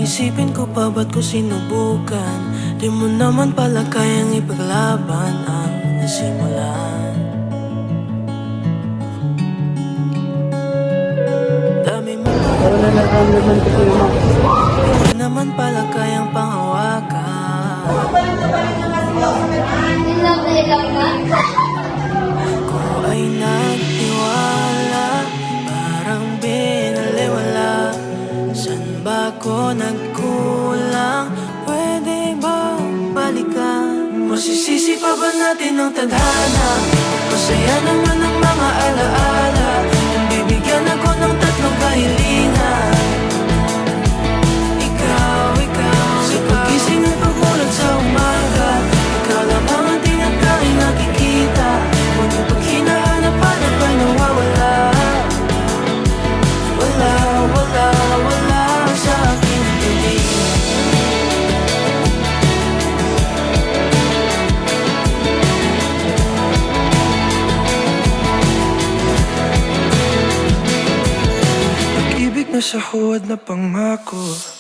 Isipin ko pa ba't ko sinubukan? Di mo naman pala kayang ipaglaban ang nasimulan. Dami mo pa di naman pala kayang panghawakan. Ako ay nagtiwala, parang binaliwala. San ba ko nagkulang? Pwede ba balikan? Masisisi pa ba natin ang tadhana? Masaya naman ang mga alaala. Bibigyan ako ng tatlong kahilingan. Ikaw, sa pagising at pagmulat sa umaga. Ikaw lamang ang tinagkaing nakikita. Ngunit pag hinahanap ay nawawala. Wala sa aking piling. Pag-ibig na sa huwad na pangako.